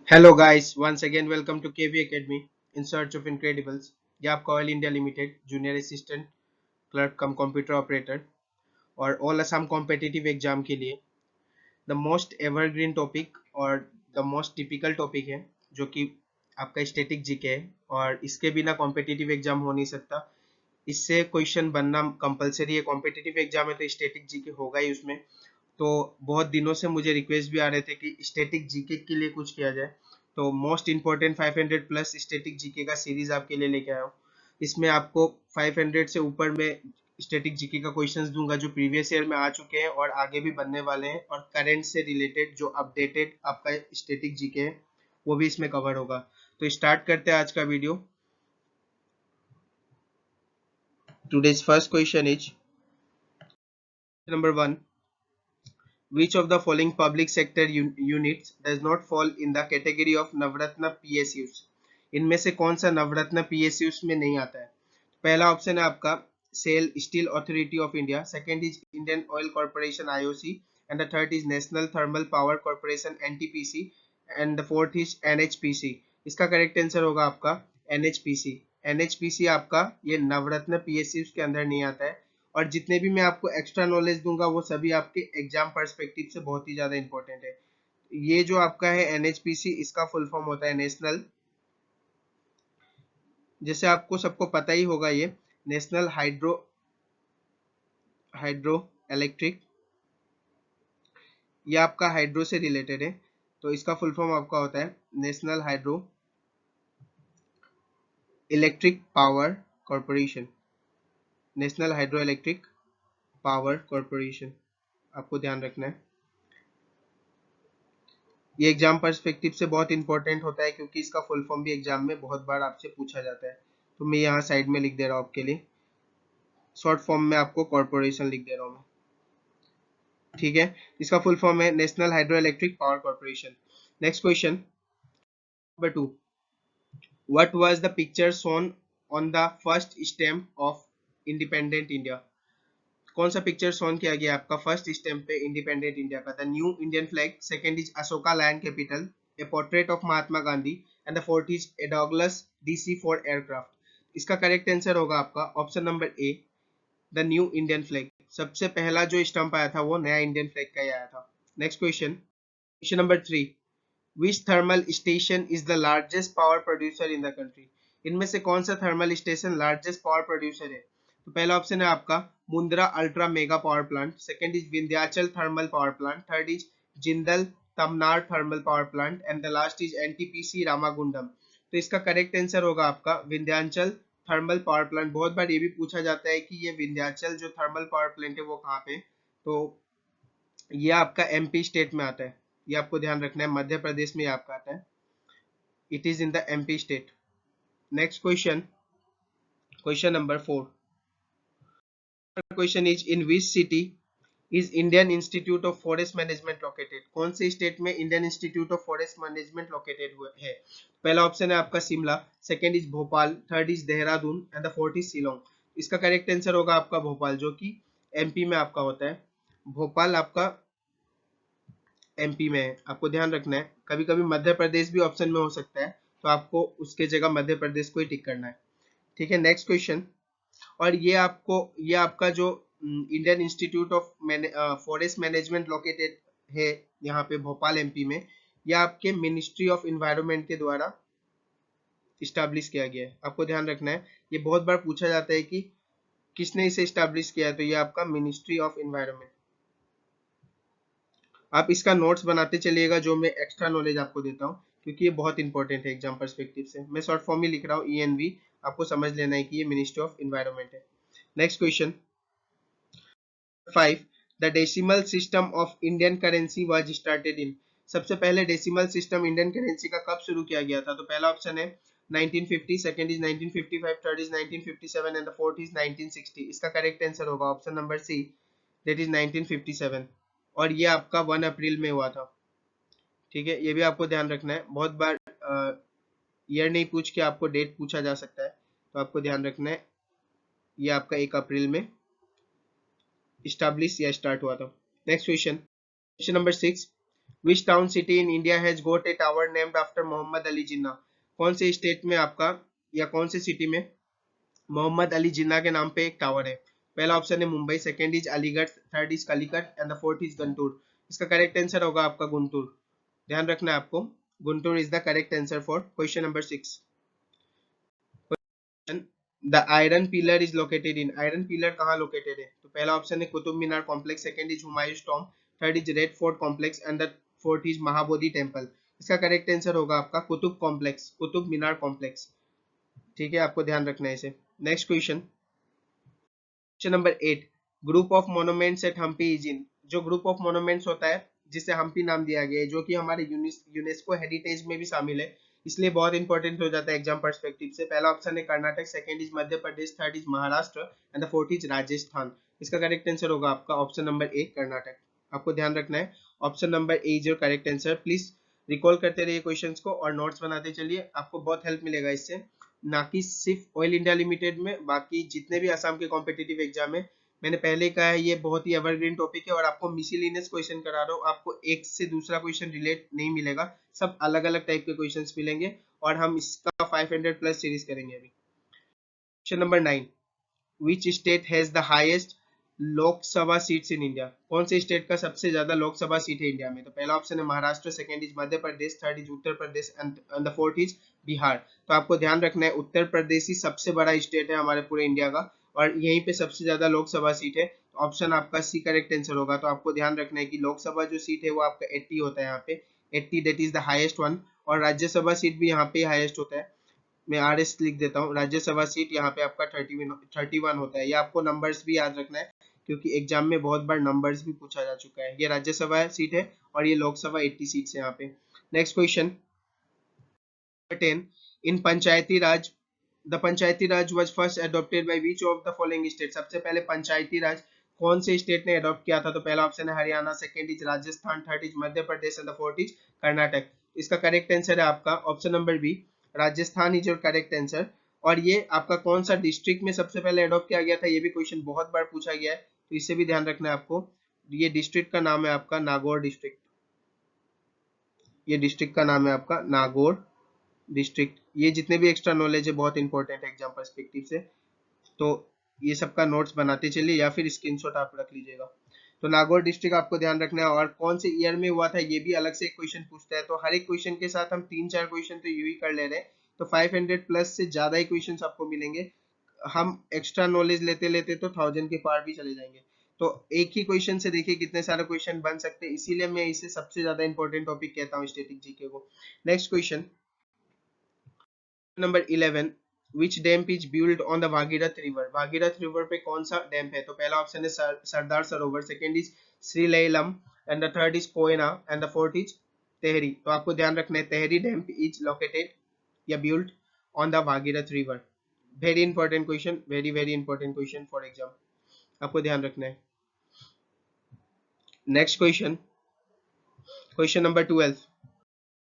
Hello guys, once again welcome to KV academy in search of incredibles. ये आपका oil India limited junior assistant clerk cum computer operator और all Assam competitive exam के लिए the most evergreen topic और the most typical topic है, जो कि आपका स्टैटिक जीके है। और इसके बिना कॉम्पिटिटिव एग्जाम हो नहीं सकता। इससे क्वेश्चन बनना कंपलसरी है। कॉम्पिटिटिव एग्जाम है तो स्टैटिक जीके होगा ही उसमें। तो बहुत दिनों से मुझे रिक्वेस्ट भी आ रहे थे कि स्टैटिक जीके के लिए कुछ किया जाए। तो most important 500 plus static GK का सीरीज आपके लिए लेके आया हूँ। इसमें आपको 500 से ऊपर में स्टैटिक जीके का क्वेश्चंस दूंगा, जो प्रीवियस ईयर में आ चुके हैं और आगे भी बनने वाले हैं, और करंट से रिलेटेड जो अपडेटेड आपका स्टैटिक जीके है वो भी इसमें कवर होगा। तो स्टार्ट करते हैं आज का video. Today's first question is number 1। Which of the following public sector units does not fall in the category of Navratna PSUs? इनमें से कौन सा नवरत्न PSUs में नहीं आता है? पहला ऑप्शन है आपका SAIL steel authority of India, second is Indian oil corporation IOC, and the third is national thermal power corporation NTPC, and the fourth is NHPC। इसका करेक्ट आंसर होगा आपका NHPC। NHPC आपका ये नवरत्न PSUs के अंदर नहीं आता है। और जितने भी मैं आपको एक्स्ट्रा नॉलेज दूंगा वो सभी आपके एग्जाम पर्सपेक्टिव से बहुत ही ज्यादा इंपॉर्टेंट है। ये जो आपका है NHPC, इसका फुल फॉर्म होता है नेशनल, जैसे आपको सबको पता ही होगा, ये नेशनल हाइड्रो इलेक्ट्रिक, ये आपका हाइड्रो से रिलेटेड है। तो इसका फुल फॉर्म आपका होता है national hydro electric power corporation. National hydro electric power corporation, आपको ध्यान रखना है। ये एग्जाम पर्सपेक्टिव से बहुत इंपॉर्टेंट होता है, क्योंकि इसका फुल फॉर्म भी एग्जाम में बहुत बार आपसे पूछा जाता है। तो मैं यहाँ साइड में लिख दे रहा हूँ आपके लिए, शॉर्ट फॉर्म में आपको कॉर्पोरेशन लिख दे रहा हूँ मैं। ठीक है, इसका फुल फॉर्म है national hydro electric power corporation. Next question number 2। What was the picture shown on the first stamp of independent India? कौन सा पिक्चर शोन किया गया आपका फर्स्ट स्टैम्प पे इंडिपेंडेंट इंडिया का? The new Indian flag, second is Ashoka land capital, A portrait of Mahatma Gandhi, and the fourth is a Douglas DC-4 aircraft. इसका correct answer होगा आपका option number A, the new Indian flag. सबसे पहला जो stamp आया था वो नया इंडियन फ्लैग का ही आया था। Next question, question number 3। Which thermal station is the largest power producer in the country? इनमें से कौन सा thermal station largest power producer है? तो पहला ऑप्शन है आपका Mundra ultra mega power plant, second is Vindhyachal thermal power plant, third is Jindal Tamnar thermal power plant, and the last is NTPC Ramagundam. तो इसका करेक्ट आंसर होगा आपका विंध्याचल थर्मल पावर प्लांट। बहुत बार ये भी पूछा जाता है कि ये विंध्याचल जो थर्मल पावर प्लांट है वो कहाँ पे? तो ये आपका MP स्टेट में आता है। ये आपको ध्यान रखना है, मध्य प्रदेश में आपका आता है। It is in the MP state. Next question, question number 4। Question is in which city is Indian institute of forest management located? कौन से स्टेट में Indian institute of forest management located हुआ है? पहला ऑप्शन है आपका Shimla, second is Bhopal, third is Dehradun, and the fourth is Shillong. इसका correct answer होगा आपका भोपाल, जो कि MP में आपका होता है। भोपाल आपका MP में है, आपको ध्यान रखना है। कभी कभी मध्य प्रदेश भी ऑप्शन में हो सकता है, तो आपको उसके जगह मध्य प्रदेश को ही टिक करना है। ठीक है, नेक्स्ट क्वेश्चन। और ये आपका जो Indian institute of forest management located है यहाँ पे भोपाल MP में, ये आपके मिनिस्ट्री ऑफ इन्वायरमेंट के द्वारा इस्टेब्लिश किया गया है। आपको ध्यान रखना है, ये बहुत बार पूछा जाता है कि किसने इसे इस्टेब्लिश किया है, तो ये आपका मिनिस्ट्री ऑफ इन्वायरमेंट। आप इसका नोट्स बनाते चलिएगा, जो मैं एक्स्ट्रा नॉलेज आपको देता हूँ, क्योंकि ये बहुत इंपॉर्टेंट है एग्जाम पर्सपेक्टिव से। मैं शॉर्ट फॉर्म में लिख रहा हूँ ENV, आपको समझ लेना है कि ये मिनिस्ट्री ऑफ इन्वायरमेंट है। Next question 5। The decimal system of Indian currency was started in? सबसे पहले डेसिमल सिस्टम इंडियन करेंसी का कब शुरू किया गया था? तो पहला ऑप्शन है 1950, second is 1955, third is 1957, and the fourth is 1960। इसका करेक्ट आंसर होगा option number C, that is 1957। और ये आपका 1 अप्रैल में हुआ था। ठीक है, ये भी आपको ध्यान रखना है। बहुत बार ईयर नहीं पूछ के आपको डेट पूछा जा सकता है, तो आपको ध्यान रखना है। ये आपका 1 अप्रैल में स्टैब्लिश या स्टार्ट हुआ था। Next question, question number 6। Which town city in India has got a tower named after Mohammad Ali Jinnah? कौन से स्टेट में आपका या कौन से सिटी में मोहम्मद अली जिन्ना के नाम पे एक टावर है? पहला ऑप्शन है Mumbai, second is Aligarh, third is Calicut and the fourth is Guntur. इसका करेक्ट आंसर होगा आपका गुंटूर। ध्यान रखना है आपको, Guntur is the correct answer for question number 6। The iron pillar is located in, iron pillar कहाँ लोकेटेड है? तो पहला ऑप्शन है Qutub Minar complex, second is Humayun tomb, third is red fort complex and the fourth is Mahabodhi temple. इसका correct answer होगा आपका Qutub complex, Qutub Minar complex. ठीक है, आपको ध्यान रखना है इसे। Next question, question number 8, group of monuments at Hampi is in. जो ग्रुप ऑफ मोनूमेंट्स होता है जिसे हम्पी नाम दिया गया है, जो कि हमारे यूनेस्को हेरिटेज में भी शामिल है, इसलिए बहुत इंपॉर्टेंट हो जाता है एग्जाम पर्सपेक्टिव से। पहला ऑप्शन है Karnataka, second is Madhya Pradesh, third is Maharashtra and the fourth is Rajasthan. इसका करेक्ट आंसर होगा आपका ऑप्शन नंबर ए, कर्नाटक। आपको ध्यान रखना है, option number A is your correct answer. Please recall करते रहिए क्वेश्चंस को और नोट्स बनाते चलिए, आपको बहुत हेल्प मिलेगा इससे। ना कि सिर्फ ऑयल इंडिया लिमिटेड में, बाकी जितने भी असम के कॉम्पिटिटिव एग्जाम है, मैंने पहले कहा है ये बहुत ही एवरग्रीन टॉपिक है और आपको मिसलिनियस क्वेश्चन करा रहा हूँ, आपको एक से दूसरा क्वेश्चन रिलेट नहीं मिलेगा, सब अलग अलग टाइप के क्वेश्चंस मिलेंगे और हम इसका 500 प्लस सीरीज करेंगे अभी। Question number 9, which state has the highest Lok Sabha seats in India? कौन से स्टेट का सबसे ज्यादा लोकसभा सीट है इंडिया में? तो पहला ऑप्शन है Maharashtra, second is Madhya Pradesh, third is Uttar Pradesh and the fourth is Bihar. तो आपको ध्यान रखना है उत्तर प्रदेश ही सबसे बड़ा स्टेट है हमारे पूरे इंडिया का और यहीं पे सबसे ज्यादा लोकसभा सीट है। ऑप्शन आपका सी करेक्ट आंसर होगा। तो आपको ध्यान रखना है कि लोकसभा जो सीट है वो आपका 80 होता है यहाँ पे, 80 that is the highest one, और राज्यसभा सीट भी यहाँ पे हाईएस्ट होता है। मैं RS लिख देता हूँ, राज्यसभा सीट यहाँ पे आपका 31 होता है। ये आपको नंबर्स भी याद रखना है क्योंकि एग्जाम में बहुत बार नंबर्स भी पूछा जा चुका है। ये राज्यसभा सीट है और ये लोकसभा 80 सीट्स है यहाँ पे। Next question 10, in Panchayati Raj, the Panchayati Raj was first adopted by which of the following state? सबसे पहले पंचायती राज कौन से स्टेट ने अडॉप्ट किया था? तो पहला ऑप्शन है Haryana, second is Rajasthan, third is Madhya Pradesh and the fourth is Karnataka. इसका करेक्ट आंसर है आपका option number B, Rajasthan is your correct answer. और ये आपका कौन सा डिस्ट्रिक्ट में सबसे पहले अडॉप्ट किया गया था, ये भी क्वेश्चन बहुत बार पूछा गया है, तो इसे भी ध्यान रखना है आपको। ये डिस्ट्रिक्ट का नाम है आपका नागौर डिस्ट्रिक्ट, ये डिस्ट्रिक्ट का नाम है आपका नागौर डिस्ट्रिक्ट। ये जितने भी एक्स्ट्रा नॉलेज है बहुत इंपॉर्टेंट है एग्जाम पर्सपेक्टिव से, तो ये सबका नोट्स बनाते चलिए या फिर स्क्रीनशॉट आप रख लीजिएगा। तो नागौर डिस्ट्रिक्ट आपको ध्यान रखना है और कौन से ईयर में हुआ था ये भी अलग से एक क्वेश्चन पूछता है। तो हर एक क्वेश्चन के साथ हम 3-4 क्वेश्चन तो यू ही कर ले रहे हैं, तो 500 प्लस से ज्यादा ही क्वेश्चन आपको मिलेंगे। हम एक्स्ट्रा नॉलेज लेते लेते तो 1000 के पार भी चले जाएंगे। तो एक ही क्वेश्चन से देखिए कितने सारे क्वेश्चन बन सकते हैं, इसीलिए मैं इसे सबसे ज्यादा इंपॉर्टेंट टॉपिक कहता हूँ स्टैटिक जीके को। Next question number 11, which dam is build on the Bhagirath river? Bhagirath river पे कौन सा डैम है? तो पहला ऑप्शन है Sardar Sarovar, second is Srisailam and the third is Koyna and the fourth is Tehri. तो आपको ध्यान रखना है तेहरी डैम इज लोकेटेड या build on the Bhagirath river. Very important question, very very important question for exam, आपको ध्यान रखना है। Next question, question number 12,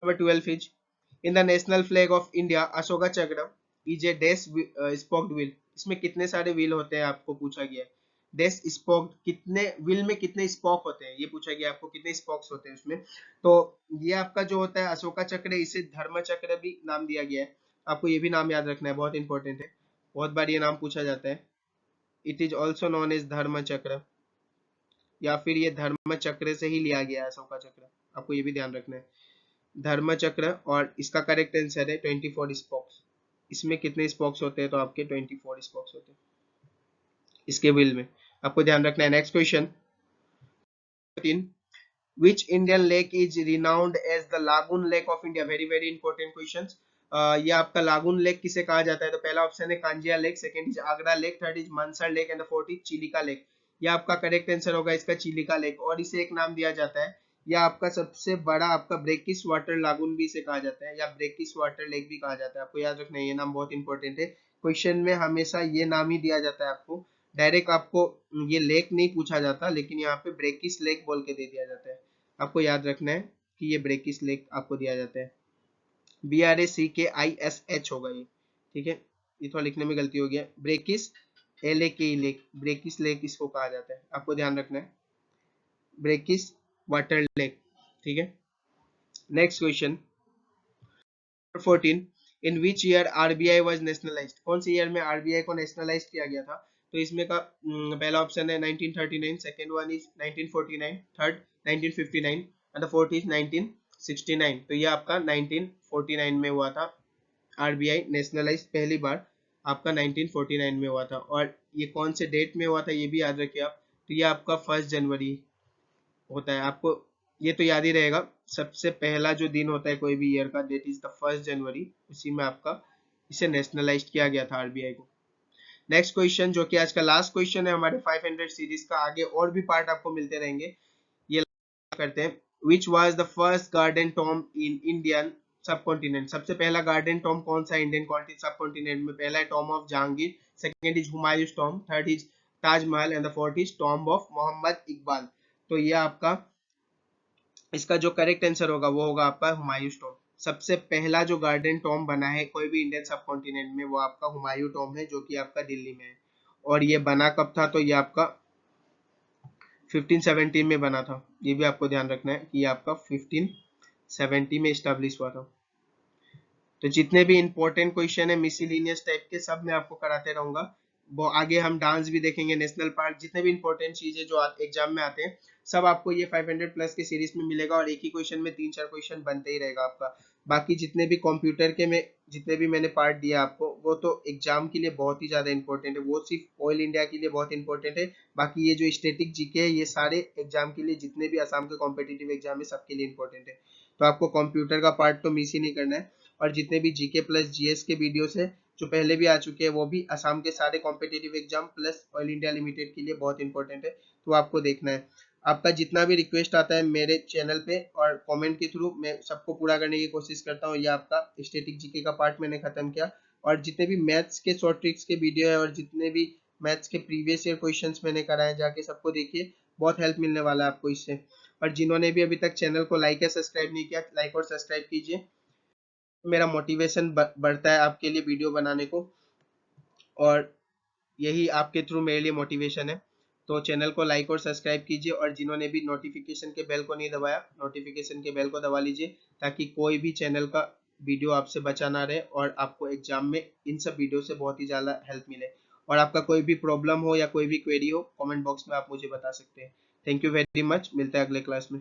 number 12 is in the national flag of India Ashoka चक्र is a dash spoked wheel। इसमें कितने सारे wheel होते हैं आपको पूछा गया है। डैश स्पोक्ड, कितने व्हील में कितने स्पोक होते हैं ये पूछा गया आपको, कितने स्पोक्स होते हैं उसमें। तो ये आपका जो होता है अशोका चक्र, इसे धर्म चक्र भी नाम दिया गया है। आपको ये भी नाम याद रखना है, बहुत इंपॉर्टेंट है, बहुत बार ये नाम पूछा जाता है। It is also known as Dharma Chakra या फिर ये धर्म चक्र से ही लिया गया है अशोका चक्र, आपको ये भी ध्यान रखना है धर्म चक्र। और इसका करेक्ट आंसर है 24 स्पोक्स। इसमें कितने स्पोक्स होते हैं? तो आपके 24 स्पोक्स होते हैं इसके व्हील में, आपको ध्यान रखना है। Next question 13, which Indian lake is renowned as the Lagoon Lake of India? Very very important question. ये आपका लागून लेक किसे कहा जाता है? तो पहला ऑप्शन है Kanjia lake, second is Agra lake, third is Mansar lake and the fourth is Chilika lake. ये आपका करेक्ट आंसर होगा इसका चिलिका लेक, और इसे एक नाम दिया जाता है, या आपका सबसे बड़ा आपका ब्रेकिस वाटर लागून भी इसे कहा जाता है या ब्रेकिस वाटर लेक भी कहा जाता है। आपको याद रखना है, ये नाम बहुत इंपॉर्टेंट है, क्वेश्चन में हमेशा ये नाम ही दिया जाता है आपको, डायरेक्ट आपको ये लेक नहीं पूछा जाता, लेकिन यहाँ पे ब्रेकिस लेक बोल के दे दिया जाता है। आपको याद रखना है कि ये ब्रेकिस लेक आपको दिया जाता है, BRACKISH होगा ये, ठीक है। ये थोड़ा लिखने में गलती हो गया, brackish LAKE lake, brackish lake इसको कहा जाता है, आपको ध्यान रखना है, ब्रेकिस वाटर लेक, ठीक है। Next question 14, in which year RBI was nationalised, कौन से ईयर में आरबीआई को नेशनलाइज किया गया था? तो इसमें का पहला ऑप्शन है 1939, second one is 1949, third 1959 and the fourth is 1969। तो ये आपका 1949 में हुआ था आरबीआई नेशनलाइज पहली बार, आपका 1949 में हुआ था। और ये कौन से डेट में हुआ था ये भी याद रखिए आप, तो ये आपका 1 जनवरी होता है। आपको ये तो याद ही रहेगा, सबसे पहला जो दिन होता है कोई भी ईयर का, डेट इज द 1 जनवरी, उसी में आपका इसे नेशनलाइज किया गया था आरबीआई को। नेक्स्ट क्वेश्चन जो कि आज का लास्ट क्वेश्चन है हमारे 500 सीरीज का, आगे और भी पार्ट आपको मिलते रहेंगे। ये करते हैं, which was the first garden Tom in Indian सब कॉन्टिनेंट, सबसे पहला गार्डन टॉम कौन सा इंडियन सब कॉन्टिनेंट में? पहला है tomb of Jahangir, second is Humayun's tomb, third is Taj Mahal and the fourth is tomb of Mohammad Iqbal. तो ये आपका इसका जो करेक्ट आंसर होगा वो होगा आपका हुमायूं टॉम। सबसे पहला जो गार्डन टॉम बना है कोई भी इंडियन सब कॉन्टिनेंट में वो आपका हुमायूं टॉम है, जो कि आपका दिल्ली में है। और ये बना कब था? तो ये आपका 1570 में बना था, ये भी आपको ध्यान रखना है कि ये आपका 1570 में स्टैब्लिश हुआ था। तो जितने भी इंपॉर्टेंट क्वेश्चन है मिसलिनियस टाइप के सब मैं आपको कराते रहूंगा। वो आगे हम डांस भी देखेंगे, नेशनल पार्क, जितने भी इंपॉर्टेंट चीजें जो एग्जाम में आते हैं सब आपको ये 500 प्लस के सीरीज में मिलेगा। और एक ही क्वेश्चन में 3-4 क्वेश्चन बनते ही रहेगा आपका। बाकी जितने भी कंप्यूटर के में जितने भी मैंने पार्ट दिया आपको वो तो एग्जाम के लिए बहुत ही ज्यादा इंपॉर्टेंट है, वो सिर्फ ऑयल इंडिया के लिए बहुत इंपॉर्टेंट है। बाकी ये जो स्टैटिक जीके है ये सारे एग्जाम के लिए, जितने भी असम के कॉम्पिटिटिव एग्जाम है सबके लिए इंपॉर्टेंट है। तो आपको कंप्यूटर का पार्ट तो मिस ही नहीं करना है। और जितने भी जीके प्लस जीएस के वीडियोस है जो पहले भी आ चुके हैं वो भी असम के सारे competitive exam plus oil India limited के लिए बहुत इंपॉर्टेंट है, तो आपको देखना है। आपका जितना भी रिक्वेस्ट आता है मेरे चैनल पे और कमेंट के थ्रू मैं सबको पूरा करने की कोशिश करता हूँ। ये आपका स्टैटिक जीके का पार्ट मैंने खत्म किया, और जितने भी मैथ्स के शॉर्ट ट्रिक्स के वीडियो है और जितने भी मैथ्स के प्रीवियस ईयर क्वेश्चंस मैंने कराए जाके सबको देखिए, बहुत हेल्प मिलने वाला है आपको इससे। और जिन्होंने भी अभी तक चैनल को लाइक या सब्सक्राइब नहीं किया, लाइक और सब्सक्राइब कीजिए, मेरा मोटिवेशन बढ़ता है आपके लिए वीडियो बनाने को, और यही आपके थ्रू मेरे लिए मोटिवेशन है। तो चैनल को लाइक और सब्सक्राइब कीजिए, और जिन्होंने भी नोटिफिकेशन के बेल को नहीं दबाया नोटिफिकेशन के बेल को दबा लीजिए, ताकि कोई भी चैनल का वीडियो आपसे बचा ना रहे और आपको एग्जाम में इन सब वीडियो से बहुत ही ज़्यादा हेल्प मिले। और आपका कोई भी प्रॉब्लम हो या कोई भी क्वेरी हो कमेंट बॉक्स में आप मुझे बता सकते हैं। थैंक यू वेरी मच, मिलते हैं अगले क्लास में।